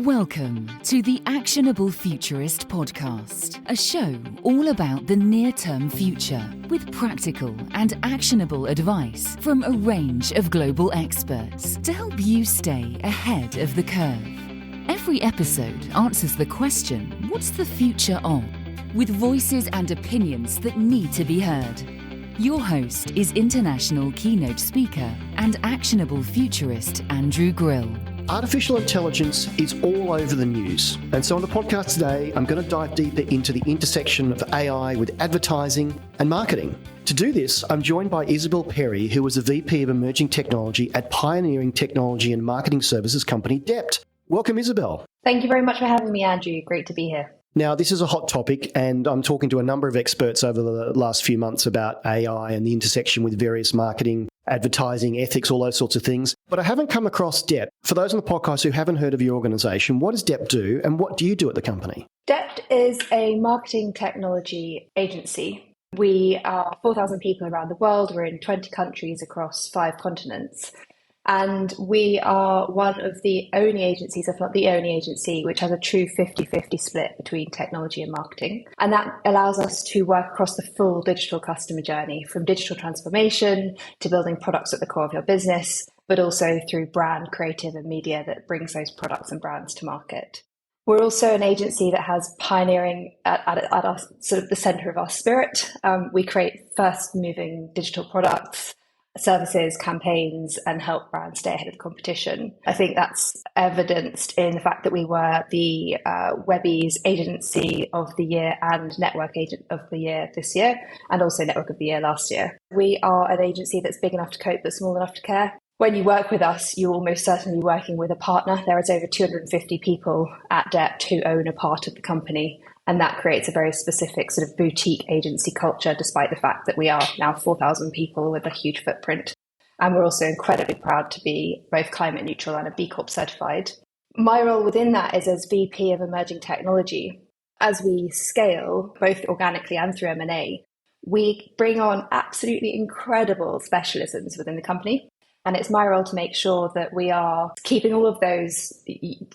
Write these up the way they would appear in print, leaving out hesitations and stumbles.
Welcome to the Actionable Futurist podcast, a show all about the near-term future with practical and actionable advice from a range of global experts to help you stay ahead of the curve. Every episode answers the question, what's the future of? With voices and opinions that need to be heard. Your host is international keynote speaker and actionable futurist Andrew Grill. Artificial intelligence is all over the news. And so on the podcast today, I'm going to dive deeper into the intersection of AI with advertising and marketing. To do this, I'm joined by Isabel Perry, who is the VP of Emerging Technology at pioneering technology and marketing services company DEPT. Welcome, Isabel. Thank you very much for having me, Andrew. Great to be here. Now, this is a hot topic, and I'm talking to a number of experts over the last few months about AI and the intersection with various marketing, advertising, ethics, all those sorts of things. But I haven't come across DEPT. For those on the podcast who haven't heard of your organisation, what does DEPT do, and what do you do at the company? DEPT is a marketing technology agency. We are 4,000 people around the world. We're in 20 countries across 5 continents. And we are one of the only agencies, if not the only agency, which has a true 50-50 split between technology and marketing. And that allows us to work across the full digital customer journey, from digital transformation to building products at the core of your business, but also through brand, creative and media that brings those products and brands to market. We're also an agency that has pioneering at our sort of the center of our spirit. We create fast-moving digital products, services, campaigns, and help brands stay ahead of the competition. I think that's evidenced in the fact that we were the Webby's Agency of the Year and Network Agent of the Year this year, and also Network of the Year last year. We are an agency that's big enough to cope but small enough to care. When you work with us, you're almost certainly working with a partner. There is over 250 people at DEPT who own a part of the company. And that creates a very specific sort of boutique agency culture, despite the fact that we are now 4,000 people with a huge footprint. And we're also incredibly proud to be both climate neutral and a B Corp certified. My role within that is as VP of Emerging Technology. As we scale, both organically and through M&A, we bring on absolutely incredible specialisms within the company. And it's my role to make sure that we are keeping all of those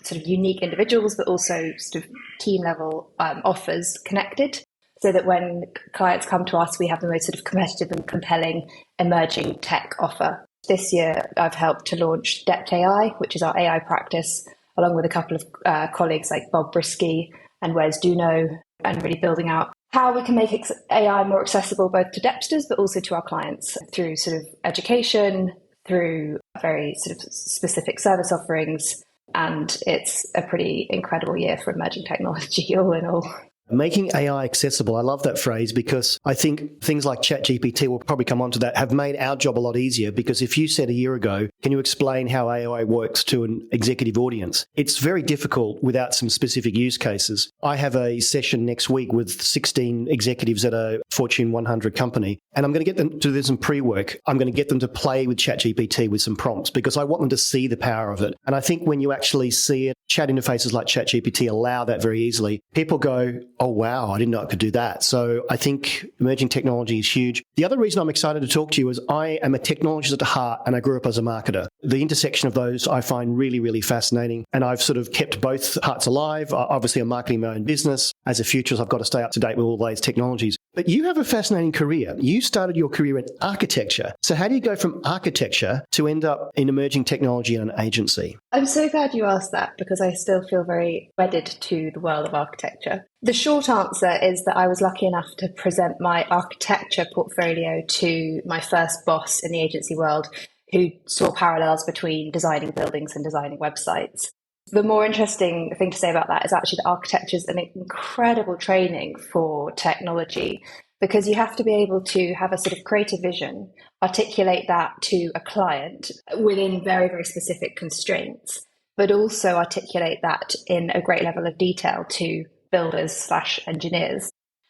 sort of unique individuals, but also sort of team level offers connected, so that when clients come to us, we have the most sort of competitive and compelling emerging tech offer. This year, I've helped to launch DEPT AI, which is our AI practice, along with a couple of colleagues like Bob Brisky and Wes Duno, and really building out how we can make AI more accessible both to DEPTers, but also to our clients through sort of education, through very sort of specific service offerings. And it's a pretty incredible year for emerging technology all in all. Making AI accessible, I love that phrase, because I think things like ChatGPT, will probably come onto that, have made our job a lot easier. Because if you said a year ago, can you explain how AI works to an executive audience? It's very difficult without some specific use cases. I have a session next week with 16 executives at a Fortune 100 company, and I'm going to get them to do some pre-work. I'm going to get them to play with ChatGPT with some prompts, because I want them to see the power of it. And I think when you actually see it, chat interfaces like ChatGPT allow that very easily. People go, oh, wow, I didn't know I could do that. So I think emerging technology is huge. The other reason I'm excited to talk to you is I am a technologist at heart, and I grew up as a marketer. The intersection of those I find really, really fascinating. And I've sort of kept both hearts alive. Obviously, I'm marketing my own business. As a futurist, I've got to stay up to date with all those technologies. But you have a fascinating career. You started your career in architecture. So how do you go from architecture to end up in emerging technology in an agency? I'm so glad you asked that, because I still feel very wedded to the world of architecture. The short answer is that I was lucky enough to present my architecture portfolio to my first boss in the agency world, who saw parallels between designing buildings and designing websites. The more interesting thing to say about that is actually that architecture is an incredible training for technology, because you have to be able to have a sort of creative vision, articulate that to a client within very, very specific constraints, but also articulate that in a great level of detail to builders/engineers.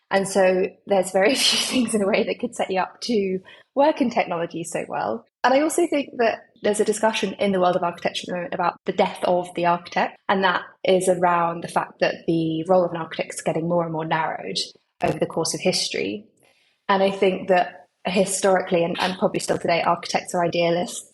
And so there's very few things in a way that could set you up to work in technology so well. And I also think that there's a discussion in the world of architecture at the moment about the death of the architect. And that is around the fact that the role of an architect is getting more and more narrowed over the course of history. And I think that historically, and probably still today, architects are idealists,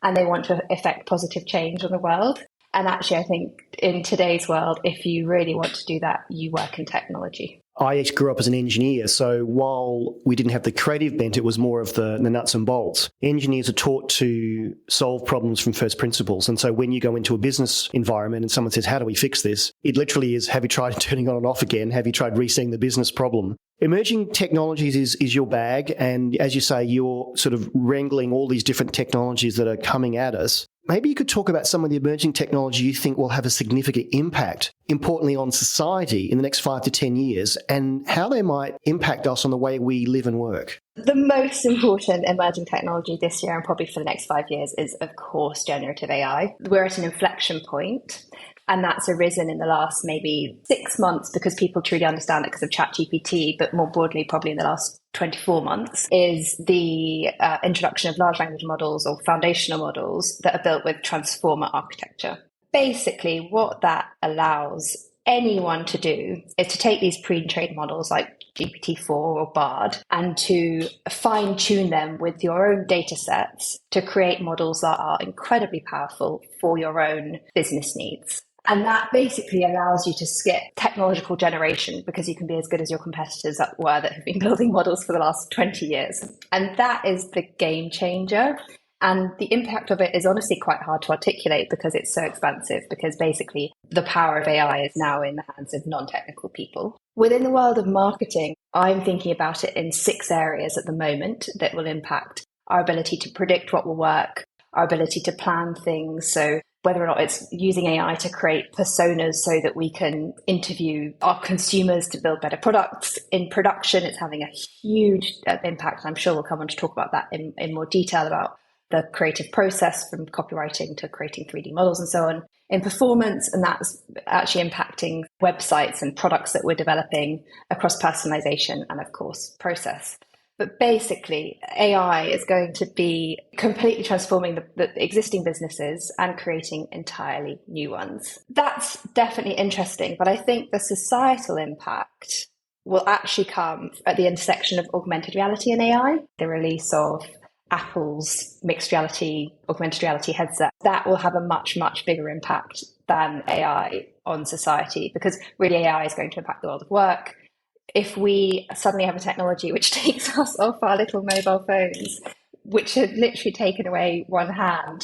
and they want to effect positive change on the world. And actually, I think in today's world, if you really want to do that, you work in technology. I grew up as an engineer, so while we didn't have the creative bent, it was more of the nuts and bolts. Engineers are taught to solve problems from first principles. And so when you go into a business environment and someone says, how do we fix this? It literally is, have you tried turning on and off again? Have you tried resetting the business problem? Emerging technologies is your bag. And as you say, you're sort of wrangling all these different technologies that are coming at us. Maybe you could talk about some of the emerging technology you think will have a significant impact, importantly on society in the next 5 to 10 years, and how they might impact us on the way we live and work. The most important emerging technology this year and probably for the next 5 years is, of course, generative AI. We're at an inflection point, and that's arisen in the last maybe 6 months because people truly understand it because of ChatGPT, but more broadly, probably in the last 24 months, is the introduction of large language models or foundational models that are built with transformer architecture. Basically, what that allows anyone to do is to take these pre-trained models like GPT-4 or BARD and to fine-tune them with your own data sets to create models that are incredibly powerful for your own business needs. And that basically allows you to skip technological generation because you can be as good as your competitors that have been building models for the last 20 years. And that is the game changer. And the impact of it is honestly quite hard to articulate because it's so expansive, because basically the power of AI is now in the hands of non-technical people. Within the world of marketing, I'm thinking about it in 6 areas at the moment that will impact our ability to predict what will work, our ability to plan things. So whether or not it's using AI to create personas so that we can interview our consumers to build better products. In production, it's having a huge impact. I'm sure we'll come on to talk about that in more detail about the creative process from copywriting to creating 3D models and so on. In performance, and that's actually impacting websites and products that we're developing across personalization and, of course, process. But basically, AI is going to be completely transforming the existing businesses and creating entirely new ones. That's definitely interesting, but I think the societal impact will actually come at the intersection of augmented reality and AI. The release of Apple's mixed reality, augmented reality headset, that will have a much, much bigger impact than AI on society, because really AI is going to impact the world of work. If we suddenly have a technology which takes us off our little mobile phones, which have literally taken away one hand,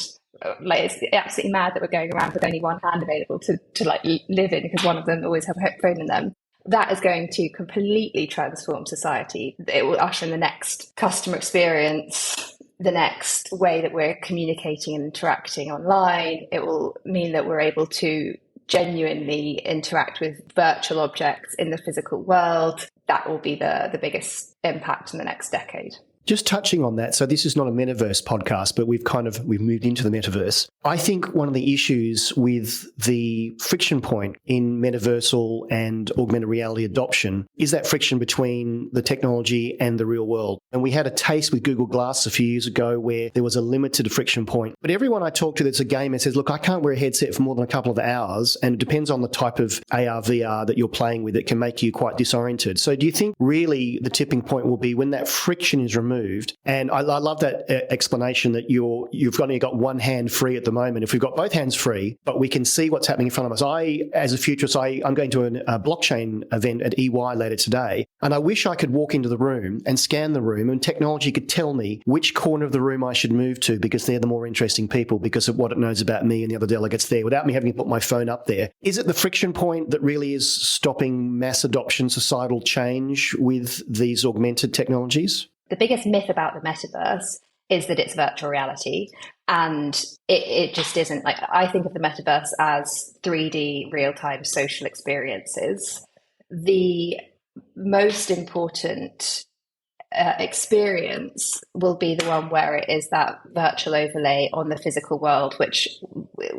like it's absolutely mad that we're going around with only one hand available to like live in because one of them always have a phone in them. That is going to completely transform society. It will usher in the next customer experience, the next way that we're communicating and interacting online. It will mean that we're able to genuinely interact with virtual objects in the physical world. That will be the biggest impact in the next decade. Just touching on that, so this is not a metaverse podcast, but we've moved into the metaverse. I think one of the issues with the friction point in metaversal and augmented reality adoption is that friction between the technology and the real world. And we had a taste with Google Glass a few years ago where there was a limited friction point. But everyone I talk to that's a gamer says, look, I can't wear a headset for more than a couple of hours. And it depends on the type of AR, VR that you're playing with. It can make you quite disoriented. So do you think really the tipping point will be when that friction is removed? And I love that explanation that you've only got one hand free at the moment. If we've got both hands free, but we can see what's happening in front of us. As a futurist, I'm going to a blockchain event at EY later today, and I wish I could walk into the room and scan the room and technology could tell me which corner of the room I should move to because they're the more interesting people because of what it knows about me and the other delegates there without me having to put my phone up there. Is it the friction point that really is stopping mass adoption, societal change with these augmented technologies? The biggest myth about the metaverse is that it's virtual reality, and it just isn't. Like, I think of the metaverse as 3D real-time social experiences. The most important experience will be the one where it is that virtual overlay on the physical world, which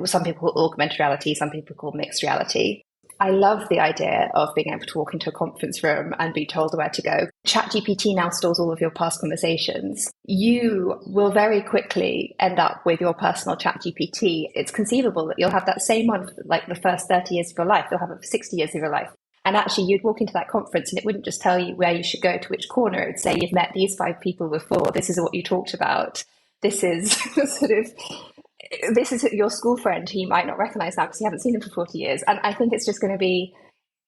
some people call augmented reality, some people call mixed reality. I love the idea of being able to walk into a conference room and be told where to go. ChatGPT now stores all of your past conversations. You will very quickly end up with your personal ChatGPT. It's conceivable that you'll have that same one for like the first 30 years of your life. You'll have it for 60 years of your life. And actually, you'd walk into that conference and it wouldn't just tell you where you should go to which corner. It would say, you've met these 5 people before. This is what you talked about. This is sort of this is your school friend who you might not recognize now because you haven't seen him for 40 years. And I think it's just going to be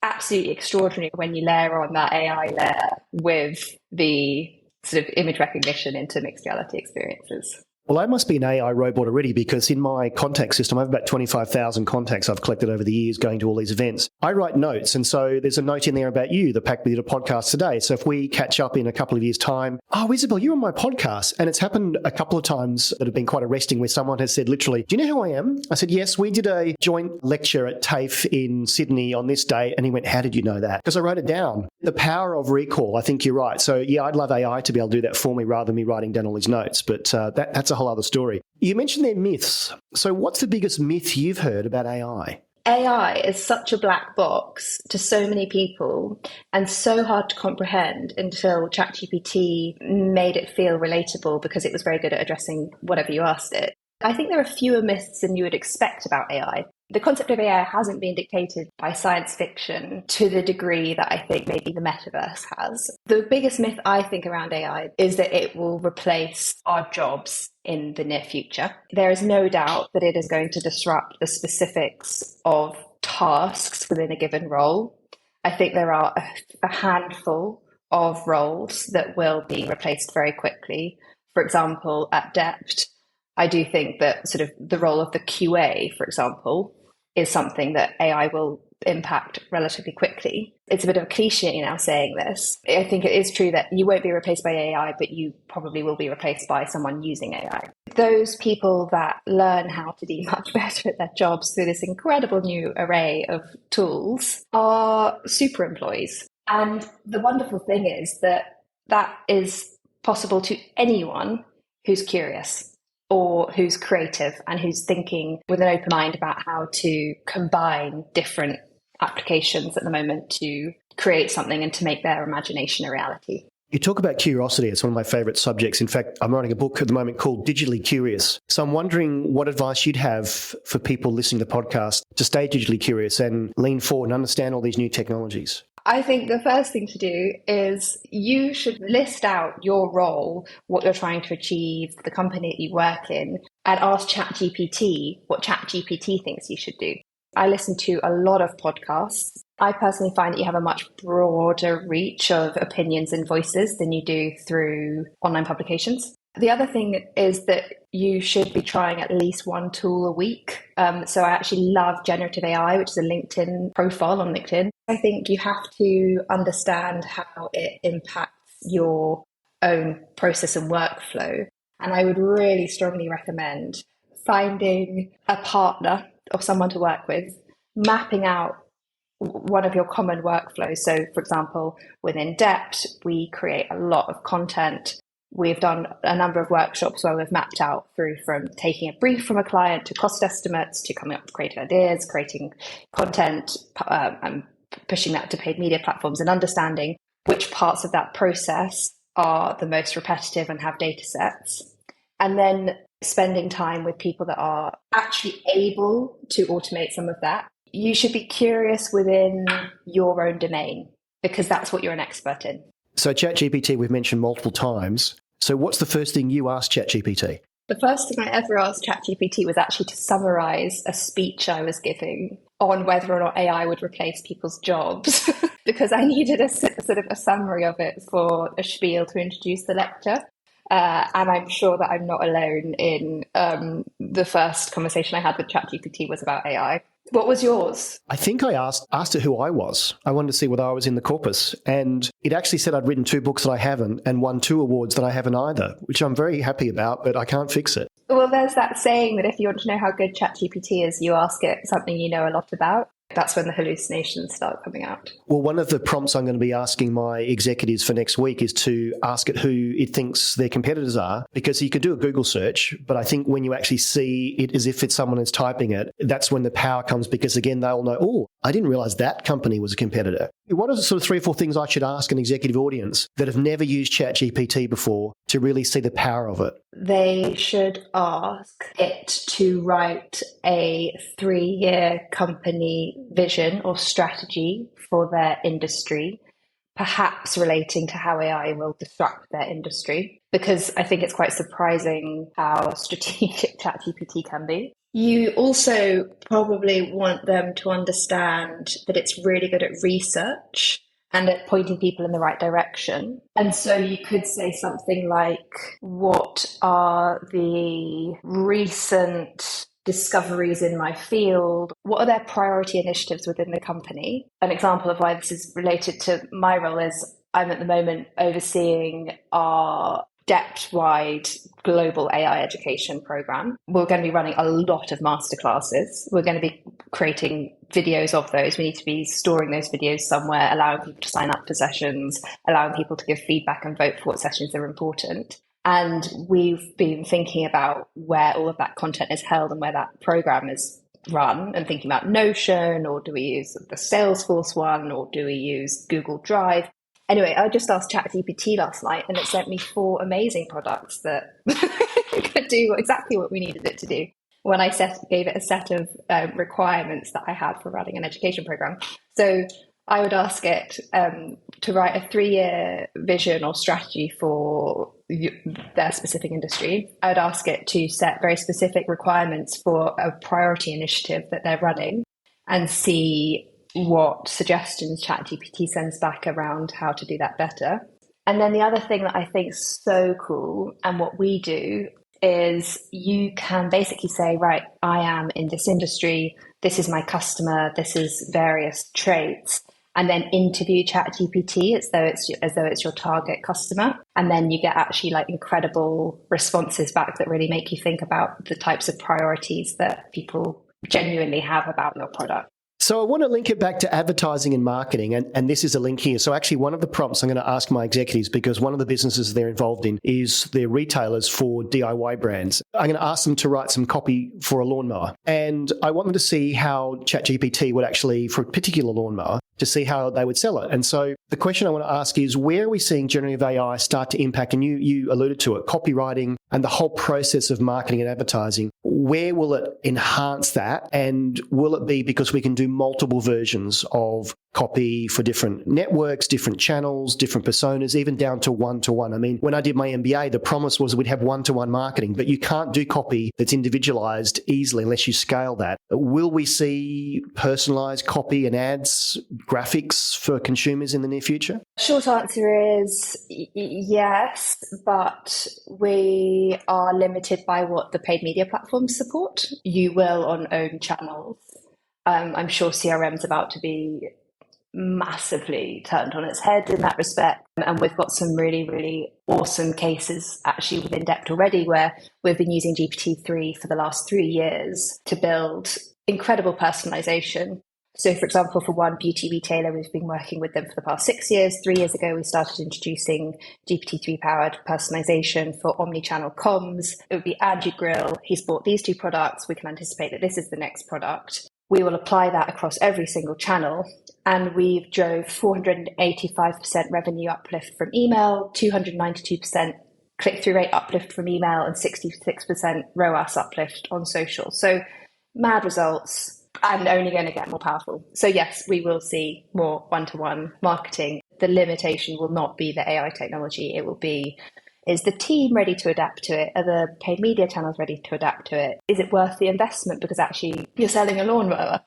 absolutely extraordinary when you layer on that AI layer with the sort of image recognition into mixed reality experiences. Well, I must be an AI robot already because in my contact system, I have about 25,000 contacts I've collected over the years going to all these events. I write notes. And so there's a note in there about you, the fact that we did a podcast today. So if we catch up in a couple of years' time, oh, Isabel, you're on my podcast. And it's happened a couple of times that have been quite arresting where someone has said, literally, do you know who I am? I said, yes, we did a joint lecture at TAFE in Sydney on this day. And he went, how did you know that? Because I wrote it down. The power of recall, I think you're right. So yeah, I'd love AI to be able to do that for me rather than me writing down all these notes. But that's a whole other story. You mentioned their myths. So what's the biggest myth you've heard about AI? AI is such a black box to so many people and so hard to comprehend until ChatGPT made it feel relatable because it was very good at addressing whatever you asked it. I think there are fewer myths than you would expect about AI. The concept of AI hasn't been dictated by science fiction to the degree that I think maybe the metaverse has. The biggest myth I think around AI is that it will replace our jobs in the near future. There is no doubt that it is going to disrupt the specifics of tasks within a given role. I think there are a handful of roles that will be replaced very quickly. For example, at DEPT, I do think that sort of the role of the QA, for example, is something that AI will impact relatively quickly. It's a bit of a cliche now saying this. I think it is true that you won't be replaced by AI, but you probably will be replaced by someone using AI. Those people that learn how to be much better at their jobs through this incredible new array of tools are super employees. And the wonderful thing is that that is possible to anyone who's curious, or who's creative and who's thinking with an open mind about how to combine different applications at the moment to create something and to make their imagination a reality. You talk about curiosity. It's one of my favourite subjects. In fact, I'm writing a book at the moment called Digitally Curious. So I'm wondering what advice you'd have for people listening to the podcast to stay digitally curious and lean forward and understand all these new technologies. I think the first thing to do is you should list out your role, what you're trying to achieve, the company that you work in, and ask ChatGPT what ChatGPT thinks you should do. I listen to a lot of podcasts. I personally find that you have a much broader reach of opinions and voices than you do through online publications. The other thing is that you should be trying at least one tool a week. So I actually love generative AI, which is a LinkedIn profile on LinkedIn. I think you have to understand how it impacts your own process and workflow. And I would really strongly recommend finding a partner or someone to work with, mapping out one of your common workflows. So, for example, within DEPT, we create a lot of content. We've done a number of workshops where we've mapped out through from taking a brief from a client to cost estimates to coming up with creative ideas, creating content, and pushing that to paid media platforms, and understanding which parts of that process are the most repetitive and have data sets. And then spending time with people that are actually able to automate some of that. You should be curious within your own domain because that's what you're an expert in. So ChatGPT we've mentioned multiple times. So what's the first thing you asked ChatGPT? The first thing I ever asked ChatGPT was actually to summarize a speech I was giving on whether or not AI would replace people's jobs because I needed a sort of a summary of it for a spiel to introduce the lecture. And I'm sure that I'm not alone in the first conversation I had with ChatGPT was about AI. What was yours? I think I asked it who I was. I wanted to see whether I was in the corpus. And it actually said I'd written 2 books that I haven't and won 2 awards that I haven't either, which I'm very happy about, but I can't fix it. Well, there's that saying that if you want to know how good ChatGPT is, you ask it something you know a lot about. That's when the hallucinations start coming out. Well, one of the prompts I'm going to be asking my executives for next week is to ask it who it thinks their competitors are, because you could do a Google search, but I think when you actually see it as if it's someone who's typing it, that's when the power comes, because again, they'll know, oh, I didn't realize that company was a competitor. What are the sort of 3 or 4 things I should ask an executive audience that have never used ChatGPT before to really see the power of it? They should ask it to write a 3-year company vision or strategy for their industry perhaps relating to how AI will disrupt their industry, because I think it's quite surprising how strategic ChatGPT can be. You also probably want them to understand that it's really good at research and at pointing people in the right direction. And so you could say something like, what are the recent discoveries in my field? What are their priority initiatives within the company? An example of why this is related to my role is I'm at the moment overseeing our DEPT-wide global AI education program. We're going to be running a lot of masterclasses. We're going to be creating videos of those. We need to be storing those videos somewhere, allowing people to sign up for sessions, allowing people to give feedback and vote for what sessions are important. And we've been thinking about where all of that content is held and where that program is run, and thinking about Notion, or do we use the Salesforce one, or do we use Google Drive? Anyway, I just asked ChatGPT last night and it sent me 4 amazing products that could do exactly what we needed it to do when I gave it a set of requirements that I had for running an education program. So I would ask it to write a 3-year vision or strategy for their specific industry. I would ask it to set very specific requirements for a priority initiative that they're running and see what suggestions ChatGPT sends back around how to do that better. And then the other thing that I think is so cool, and what we do, is you can basically say, right, I am in this industry, this is my customer, this is various traits, and then interview ChatGPT as though it's your target customer. And then you get actually like incredible responses back that really make you think about the types of priorities that people genuinely have about your product. So I want to link it back to advertising and marketing, and this is a link here. So actually one of the prompts I'm going to ask my executives, because one of the businesses they're involved in is they're retailers for DIY brands. I'm going to ask them to write some copy for a lawnmower. And I want them to see how ChatGPT would actually, for a particular lawnmower, to see how they would sell it. And so the question I want to ask is, where are we seeing generative AI start to impact, and you alluded to it, copywriting and the whole process of marketing and advertising? Where will it enhance that? And will it be because we can do multiple versions of copy for different networks, different channels, different personas, even down to one-to-one? I mean, when I did my MBA, the promise was we'd have one-to-one marketing, but you can't do copy that's individualized easily unless you scale that. Will we see personalized copy and ads, graphics for consumers in the near future? Short answer is yes, but we are limited by what the paid media platforms support. You will on own channels. I'm sure CRM is about to be massively turned on its head in that respect. And we've got some really, really awesome cases actually within DEPT already, where we've been using GPT-3 for the last 3 years to build incredible personalization. So, for example, for one beauty retailer, we've been working with them for the past 6 years. 3 years ago, we started introducing GPT-3-powered personalization for omni-channel comms. It would be Andrew Grill. He's bought these 2 products. We can anticipate that this is the next product. We will apply that across every single channel. And we've drove 485% revenue uplift from email, 292% click-through rate uplift from email, and 66% ROAS uplift on social. So mad results, and only going to get more powerful. So yes, we will see more one-to-one marketing. The limitation will not be the AI technology. It will be, is the team ready to adapt to it? Are the paid media channels ready to adapt to it? Is it worth the investment? Because actually you're selling a lawnmower.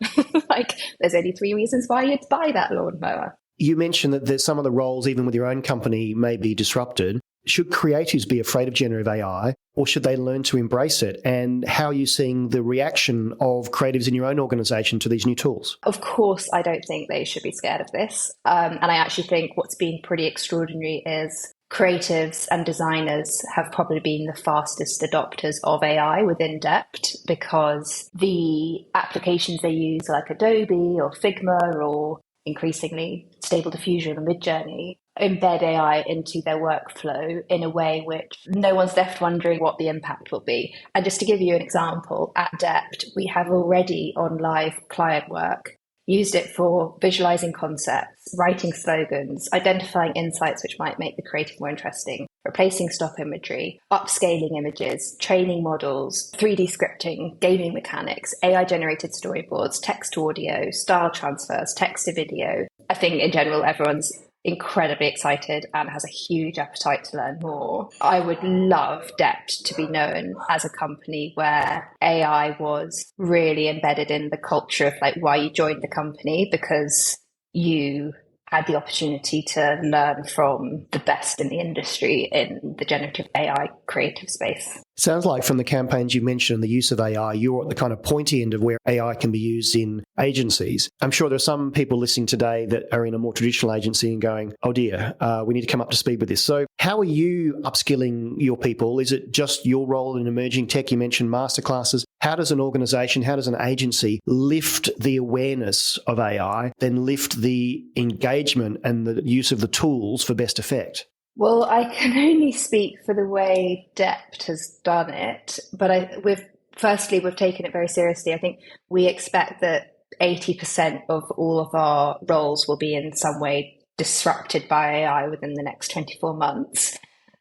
Like, there's only 3 reasons why you'd buy that lawnmower. You mentioned that some of the roles, even with your own company, may be disrupted. Should creatives be afraid of generative AI, or should they learn to embrace it? And how are you seeing the reaction of creatives in your own organisation to these new tools? Of course, I don't think they should be scared of this. And I actually think what's been pretty extraordinary is creatives and designers have probably been the fastest adopters of AI within DEPT, because the applications they use, like Adobe or Figma or increasingly Stable Diffusion and Midjourney, embed AI into their workflow in a way which no one's left wondering what the impact will be. And just to give you an example, at DEPT, we have already on live client work used it for visualizing concepts, writing slogans, identifying insights which might make the creative more interesting, replacing stock imagery, upscaling images, training models, 3D scripting, gaming mechanics, AI-generated storyboards, text to audio, style transfers, text to video. I think in general, everyone's incredibly excited and has a huge appetite to learn more. I would love DEPT to be known as a company where AI was really embedded in the culture of like why you joined the company, because you had the opportunity to learn from the best in the industry in the generative AI creative space. Sounds like from the campaigns you mentioned, the use of AI, you're at the kind of pointy end of where AI can be used in agencies. I'm sure there are some people listening today that are in a more traditional agency and going, oh dear, we need to come up to speed with this. So how are you upskilling your people? Is it just your role in emerging tech? You mentioned masterclasses. How does an organisation, how does an agency lift the awareness of AI, then lift the engagement and the use of the tools for best effect? Well, I can only speak for the way DEPT has done it, but we've taken it very seriously. I think we expect that 80% of all of our roles will be in some way disrupted by AI within the next 24 months.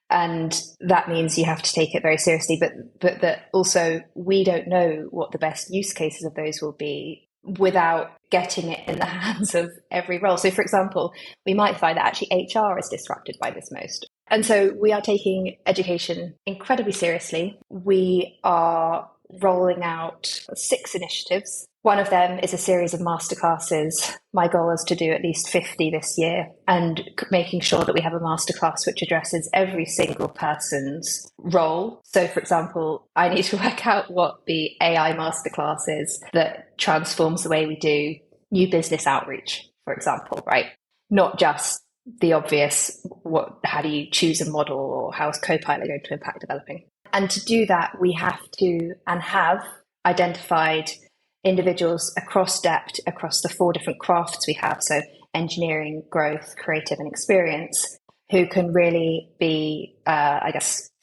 And that means you have to take it very seriously, but that also we don't know what the best use cases of those will be without getting it in the hands of every role. So, for example, we might find that actually HR is disrupted by this most. And so we are taking education incredibly seriously. We are rolling out 6 initiatives. One of them is a series of masterclasses. My goal is to do at least 50 this year, and making sure that we have a masterclass which addresses every single person's role. So, for example, I need to work out what the AI masterclass is that transforms the way we do new business outreach, for example, right? Not just the obvious, how do you choose a model, or how is Copilot going to impact developing? And to do that, we have to and have identified individuals across DEPT, across the 4 different crafts we have, so engineering, growth, creative, and experience, who can really be,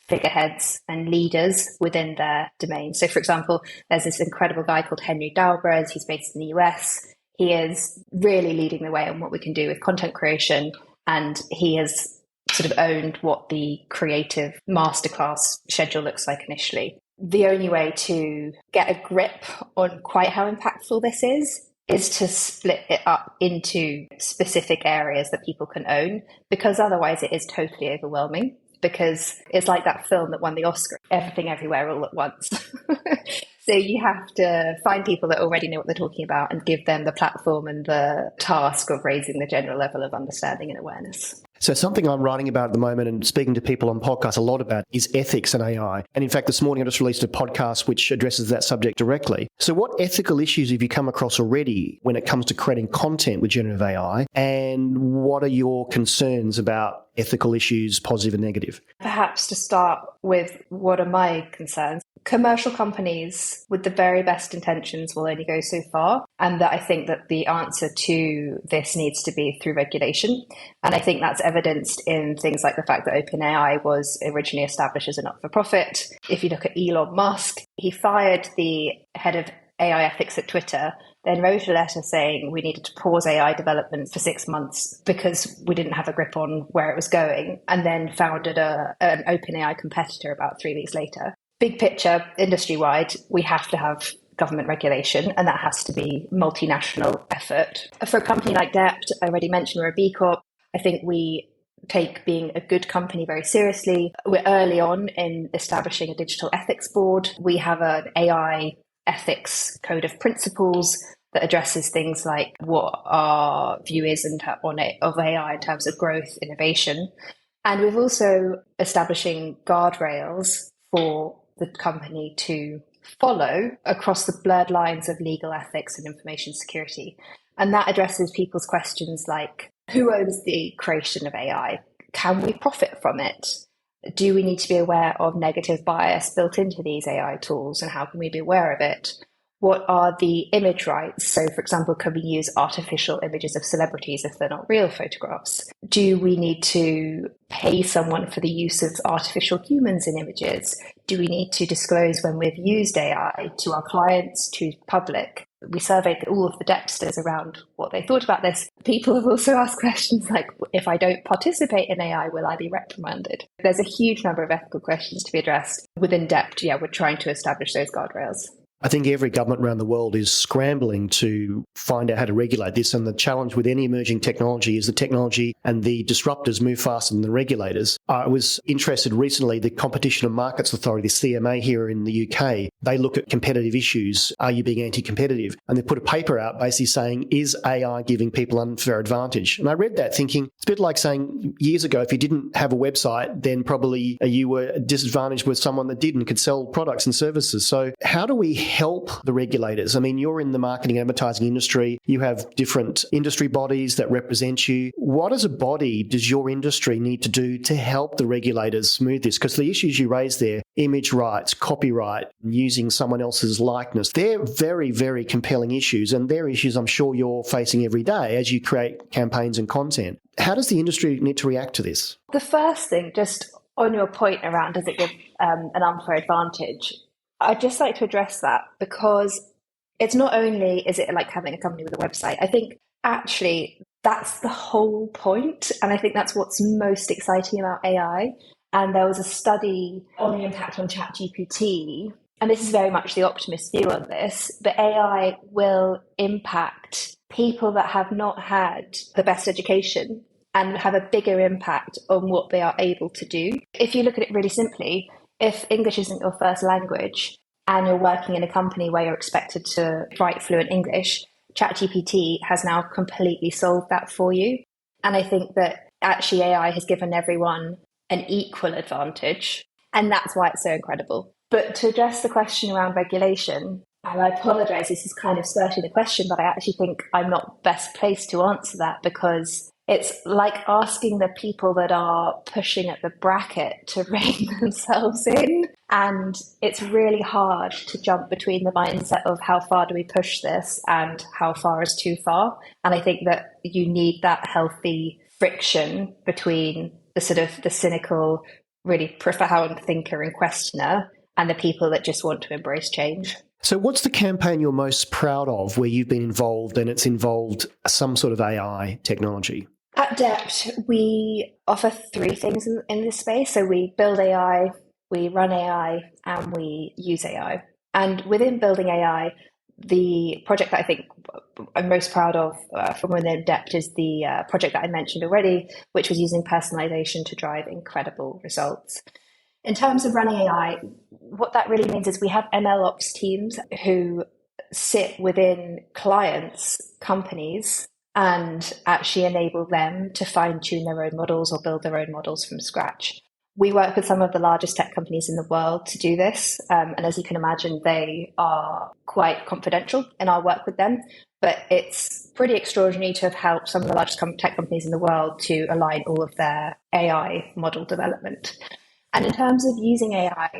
figureheads and leaders within their domain. So, for example, there's this incredible guy called Henry Dalbrez. He's based in the US. He is really leading the way on what we can do with content creation, and he has sort of owned what the creative masterclass schedule looks like initially. The only way to get a grip on quite how impactful this is to split it up into specific areas that people can own, because otherwise it is totally overwhelming, because it's like that film that won the Oscar, Everything Everywhere All at Once. So you have to find people that already know what they're talking about and give them the platform and the task of raising the general level of understanding and awareness. So something I'm writing about at the moment and speaking to people on podcasts a lot about is ethics and AI. And in fact, this morning I just released a podcast which addresses that subject directly. So what ethical issues have you come across already when it comes to creating content with generative AI? And what are your concerns about ethical issues, positive and negative? Perhaps to start with, what are my concerns? Commercial companies with the very best intentions will only go so far, and that I think that the answer to this needs to be through regulation. And I think that's evidenced in things like the fact that OpenAI was originally established as a not-for-profit. If you look at Elon Musk, he fired the head of AI ethics at Twitter, then wrote a letter saying we needed to pause AI development for 6 months because we didn't have a grip on where it was going, and then founded an OpenAI competitor about 3 weeks later. Big picture, industry-wide, we have to have government regulation, and that has to be multinational effort. For a company like DEPT, I already mentioned we're a B Corp. I think we take being a good company very seriously. We're early on in establishing a digital ethics board. We have an AI ethics code of principles that addresses things like what our view is of AI in terms of growth, innovation. And we're also establishing guardrails for the company to follow across the blurred lines of legal ethics and information security. And that addresses people's questions like, who owns the creation of AI? Can we profit from it? Do we need to be aware of negative bias built into these AI tools, and how can we be aware of it? What are the image rights? So, for example, can we use artificial images of celebrities if they're not real photographs? Do we need to pay someone for the use of artificial humans in images? Do we need to disclose when we've used AI to our clients, to public? We surveyed all of the DEPTsters around what they thought about this. People have also asked questions like, if I don't participate in AI, will I be reprimanded? There's a huge number of ethical questions to be addressed. Within DEPT, we're trying to establish those guardrails. I think every government around the world is scrambling to find out how to regulate this. And the challenge with any emerging technology is the technology and the disruptors move faster than the regulators. I was interested recently, the Competition and Markets Authority, the CMA here in the UK, they look at competitive issues. Are you being anti-competitive? And they put a paper out basically saying, is AI giving people unfair advantage? And I read that thinking, it's a bit like saying years ago, if you didn't have a website, then probably you were disadvantaged with someone that did and could sell products and services. So how do we help the regulators? I mean, you're in the marketing and advertising industry. You have different industry bodies that represent you. What as a body does your industry need to do to help the regulators smooth this? Because the issues you raise there, image rights, copyright, using someone else's likeness, they're very, very compelling issues. And they're issues I'm sure you're facing every day as you create campaigns and content. How does the industry need to react to this? The first thing, just on your point around does it give an unfair advantage, I'd just like to address that because it's not only is it like having a company with a website, I think actually that's the whole point. And I think that's what's most exciting about AI. And there was a study on the impact on ChatGPT, and this is very much the optimist view on this, but AI will impact people that have not had the best education and have a bigger impact on what they are able to do. If you look at it really simply, if English isn't your first language and you're working in a company where you're expected to write fluent English, ChatGPT has now completely solved that for you. And I think that actually AI has given everyone an equal advantage, and that's why it's so incredible. But to address the question around regulation, and I apologise, this is kind of skirting the question, but I actually think I'm not best placed to answer that because it's like asking the people that are pushing at the bracket to rein themselves in. And it's really hard to jump between the mindset of how far do we push this and how far is too far. And I think that you need that healthy friction between the sort of the cynical, really profound thinker and questioner and the people that just want to embrace change. So what's the campaign you're most proud of where you've been involved and it's involved some sort of AI technology? At DEPT, we offer three things in this space. So we build AI, we run AI, and we use AI. And within building AI, the project that I think I'm most proud of from within DEPT is the project that I mentioned already, which was using personalization to drive incredible results. In terms of running AI, what that really means is we have ML ops teams who sit within clients' companies and actually enable them to fine-tune their own models or build their own models from scratch. We work with some of the largest tech companies in the world to do this. And as you can imagine, they are quite confidential in our work with them. But it's pretty extraordinary to have helped some of the largest tech companies in the world to align all of their AI model development. And in terms of using AI,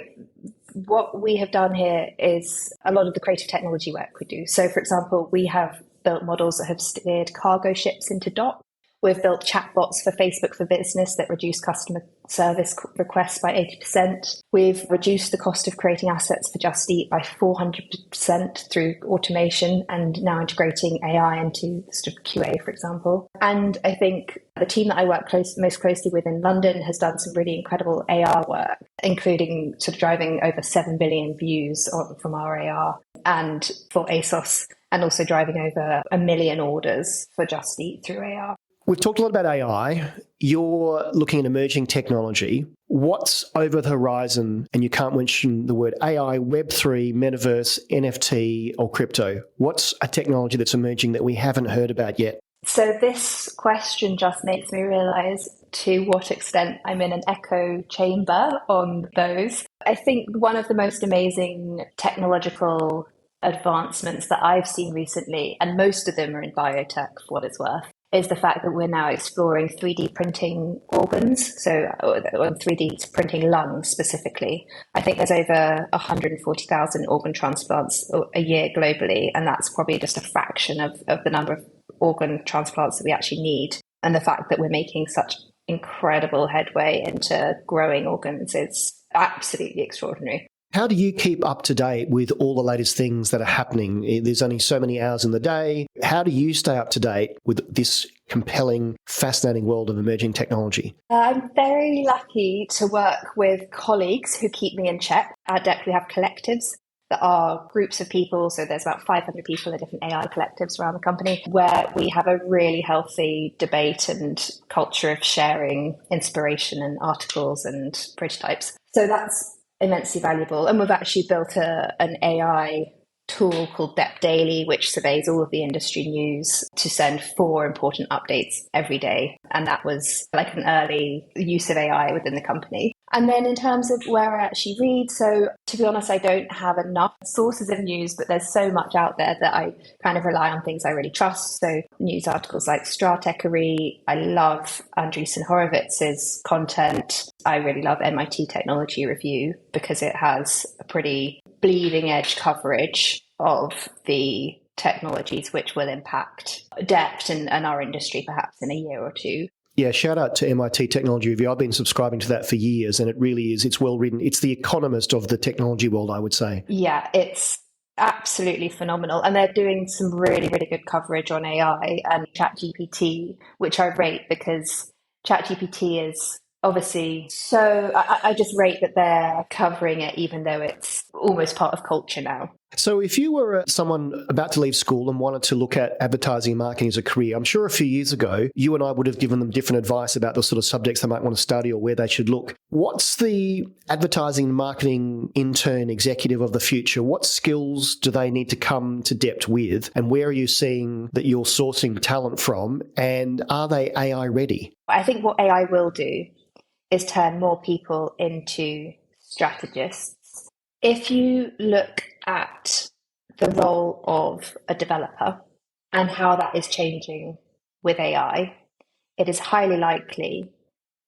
what we have done here is a lot of the creative technology work we do. So, for example, we have built models that have steered cargo ships into dock. We've built chatbots for Facebook for Business that reduce customer service requests by 80%. We've reduced the cost of creating assets for Just Eat by 400% through automation and now integrating AI into sort of QA, for example. And I think the team that I work most closely with in London has done some really incredible AR work, including sort of driving over 7 billion views from our AR and for ASOS, and also driving over 1 million orders for Just Eat through AR. We've talked a lot about AI. You're looking at emerging technology. What's over the horizon? And you can't mention the word AI, Web3, Metaverse, NFT, or crypto. What's a technology that's emerging that we haven't heard about yet? So this question just makes me realise to what extent I'm in an echo chamber on those. I think one of the most amazing technological advancements that I've seen recently, and most of them are in biotech for what it's worth, is the fact that we're now exploring 3D printing organs, so 3D printing lungs specifically. I think there's over 140,000 organ transplants a year globally, and that's probably just a fraction of the number of organ transplants that we actually need. And the fact that we're making such incredible headway into growing organs is absolutely extraordinary. How do you keep up to date with all the latest things that are happening? There's only so many hours in the day. How do you stay up to date with this compelling, fascinating world of emerging technology? I'm very lucky to work with colleagues who keep me in check. At DEPT, we have collectives There are groups of people, so there's about 500 people in different AI collectives around the company, where we have a really healthy debate and culture of sharing inspiration and articles and prototypes. So that's immensely valuable. And we've actually built an AI tool called DEPT Daily, which surveys all of the industry news to send 4 important updates every day. And that was like an early use of AI within the company. And then in terms of where I actually read, so to be honest, I don't have enough sources of news, but there's so much out there that I kind of rely on things I really trust. So news articles like Stratechery. I love Andreessen Horowitz's content. I really love MIT Technology Review because it has a pretty bleeding edge coverage of the technologies which will impact DEPT and our industry perhaps in a year or two. Yeah, shout out to MIT Technology Review. I've been subscribing to that for years, and it really is. It's well written. It's the economist of the technology world, I would say. Yeah, it's absolutely phenomenal. And they're doing some really, really good coverage on AI and ChatGPT, which I rate because ChatGPT is obviously I just rate that they're covering it, even though it's almost part of culture now. So if you were someone about to leave school and wanted to look at advertising and marketing as a career, I'm sure a few years ago, you and I would have given them different advice about the sort of subjects they might want to study or where they should look. What's the advertising and marketing intern executive of the future? What skills do they need to come to DEPT with? And where are you seeing that you're sourcing talent from? And are they AI ready? I think what AI will do is turn more people into strategists. If you look at the role of a developer and how that is changing with AI, it is highly likely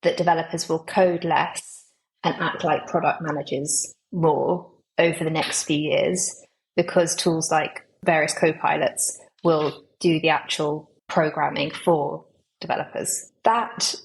that developers will code less and act like product managers more over the next few years, because tools like various co-pilots will do the actual programming for developers. That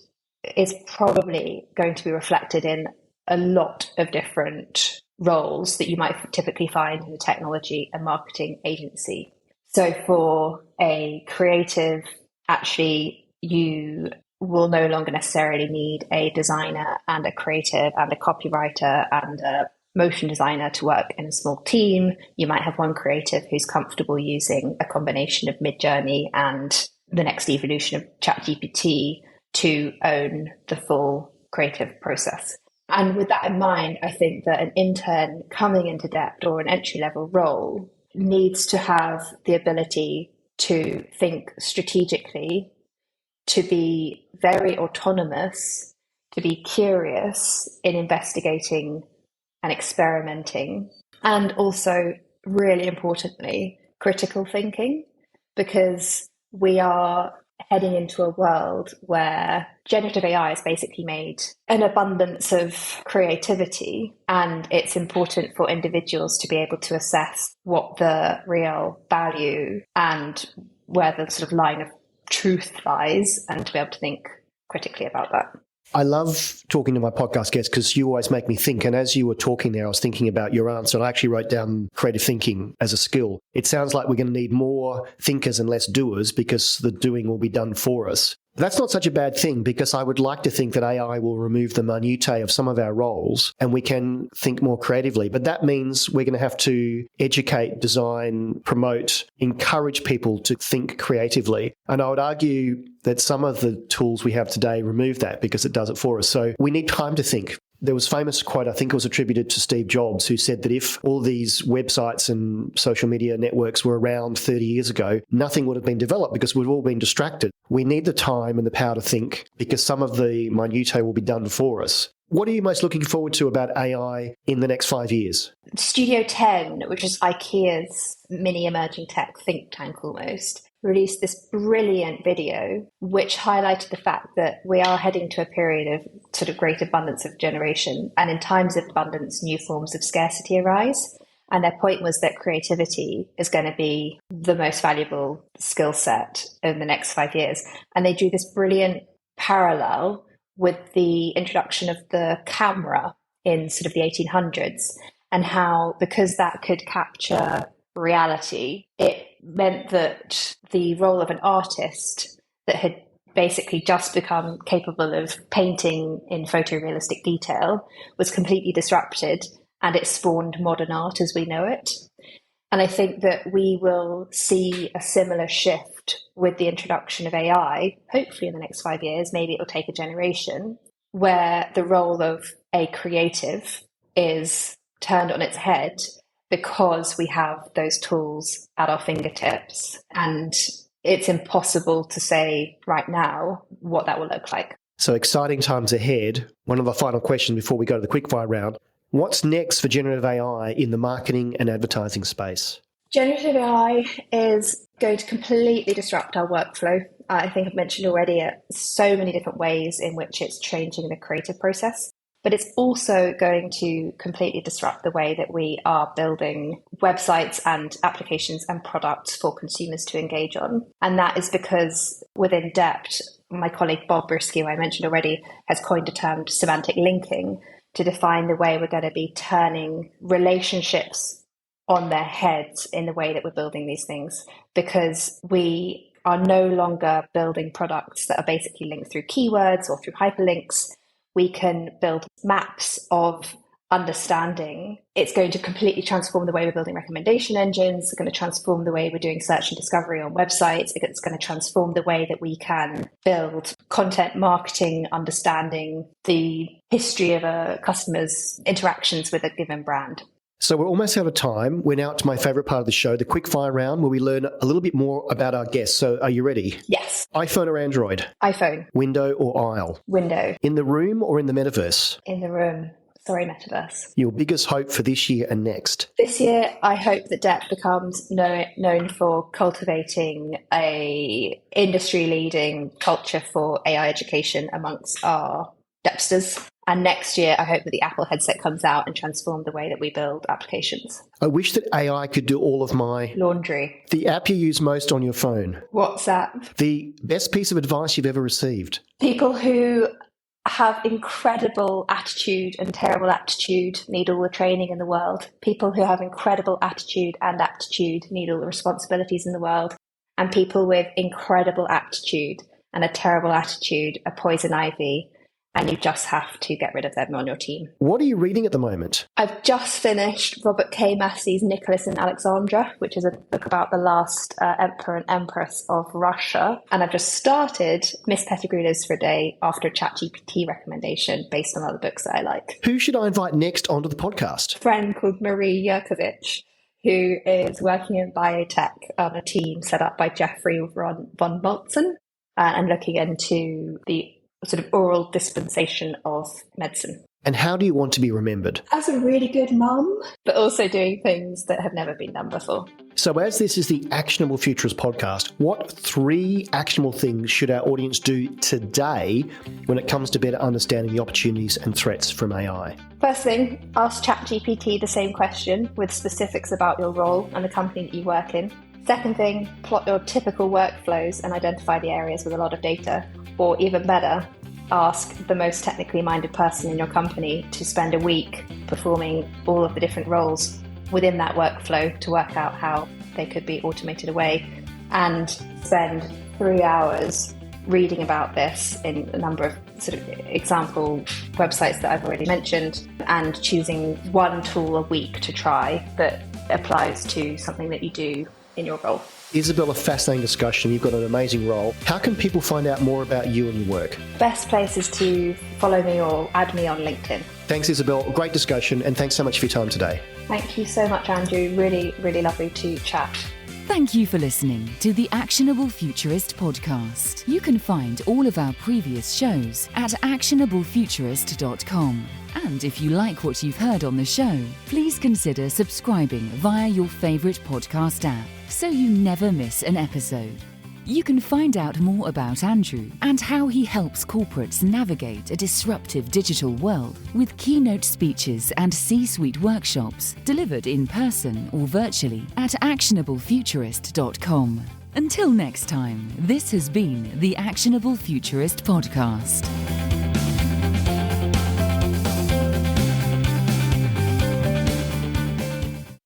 is probably going to be reflected in a lot of different roles that you might typically find in a technology and marketing agency. So for a creative, actually, you will no longer necessarily need a designer and a creative and a copywriter and a motion designer to work in a small team. You might have one creative who's comfortable using a combination of Midjourney and the next evolution of ChatGPT to own the full creative process. And with that in mind, I think that an intern coming into DEPT or an entry-level role needs to have the ability to think strategically, to be very autonomous, to be curious in investigating and experimenting, and also, really importantly, critical thinking, because we are heading into a world where generative AI has basically made an abundance of creativity, and it's important for individuals to be able to assess what the real value and where the sort of line of truth lies, and to be able to think critically about that. I love talking to my podcast guests because you always make me think. And as you were talking there, I was thinking about your answer, and I actually wrote down creative thinking as a skill. It sounds like we're going to need more thinkers and less doers because the doing will be done for us. That's not such a bad thing, because I would like to think that AI will remove the minutiae of some of our roles and we can think more creatively. But that means we're going to have to educate, design, promote, encourage people to think creatively. And I would argue that some of the tools we have today remove that because it does it for us. So we need time to think. There was a famous quote, I think it was attributed to Steve Jobs, who said that if all these websites and social media networks were around 30 years ago, nothing would have been developed because we've all been distracted. We need the time and the power to think because some of the minutiae will be done for us. What are you most looking forward to about AI in the next 5 years? Studio 10, which is IKEA's mini emerging tech think tank almost, released this brilliant video which highlighted the fact that we are heading to a period of sort of great abundance of generation, and in times of abundance, new forms of scarcity arise. And their point was that creativity is going to be the most valuable skill set in the next 5 years. And they drew this brilliant parallel with the introduction of the camera in sort of the 1800s, and how, because that could capture reality, it meant that the role of an artist that had basically just become capable of painting in photorealistic detail was completely disrupted, and it spawned modern art as we know it. And I think that we will see a similar shift with the introduction of AI, hopefully in the next 5 years, maybe it'll take a generation, where the role of a creative is turned on its head because we have those tools at our fingertips. And it's impossible to say right now what that will look like. So exciting times ahead. One of the final questions before we go to the quickfire round. What's next for generative AI in the marketing and advertising space? Generative AI is going to completely disrupt our workflow. I think I've mentioned already so many different ways in which it's changing the creative process, but it's also going to completely disrupt the way that we are building websites and applications and products for consumers to engage on. And that is because within DEPT, my colleague Bob Brisky, who I mentioned already, has coined a term semantic linking to define the way we're going to be turning relationships on their heads in the way that we're building these things, because we are no longer building products that are basically linked through keywords or through hyperlinks. We can build maps of understanding. It's going to completely transform the way we're building recommendation engines. It's going to transform the way we're doing search and discovery on websites. It's going to transform the way that we can build content marketing, understanding the history of a customer's interactions with a given brand. So we're almost out of time. We're now to my favourite part of the show, the quickfire round, where we learn a little bit more about our guests. So are you ready? Yes. iPhone or Android? iPhone. Window or aisle? Window. In the room or in the metaverse? In the room. Sorry, metaverse. Your biggest hope for this year and next? This year, I hope that DEPT becomes known for cultivating a industry-leading culture for AI education amongst our DEPsters. And next year, I hope that the Apple headset comes out and transforms the way that we build applications. I wish that AI could do all of my... Laundry. The app you use most on your phone? WhatsApp. The best piece of advice you've ever received? People who have incredible attitude and terrible aptitude need all the training in the world. People who have incredible attitude and aptitude need all the responsibilities in the world. And people with incredible aptitude and a terrible attitude are poison ivy. And you just have to get rid of them on your team. What are you reading at the moment? I've just finished Robert K. Massey's Nicholas and Alexandra, which is a book about the last emperor and empress of Russia. And I've just started Miss Pettigrew's for a Day after a ChatGPT recommendation based on other books that I like. Who should I invite next onto the podcast? A friend called Marie Yurkovich, who is working in biotech on a team set up by Jeffrey von Moltzen and looking into the sort of oral dispensation of medicine. And how do you want to be remembered? As a really good mum, but also doing things that have never been done before. So as this is the Actionable Futurist podcast, what 3 actionable things should our audience do today when it comes to better understanding the opportunities and threats from AI? First thing, ask ChatGPT the same question with specifics about your role and the company that you work in. Second thing, plot your typical workflows and identify the areas with a lot of data. Or even better, ask the most technically minded person in your company to spend a week performing all of the different roles within that workflow to work out how they could be automated away, and spend 3 hours reading about this in a number of sort of example websites that I've already mentioned, and choosing one tool a week to try that applies to something that you do in your role. Isabel, a fascinating discussion. You've got an amazing role. How can people find out more about you and your work? Best place is to follow me or add me on LinkedIn. Thanks, Isabel. Great discussion, and thanks so much for your time today. Thank you so much, Andrew. Really, really lovely to chat. Thank you for listening to the Actionable Futurist podcast. You can find all of our previous shows at actionablefuturist.com. And if you like what you've heard on the show, please consider subscribing via your favourite podcast app so you never miss an episode. You can find out more about Andrew and how he helps corporates navigate a disruptive digital world with keynote speeches and C-suite workshops delivered in person or virtually at actionablefuturist.com. Until next time, this has been the Actionable Futurist podcast.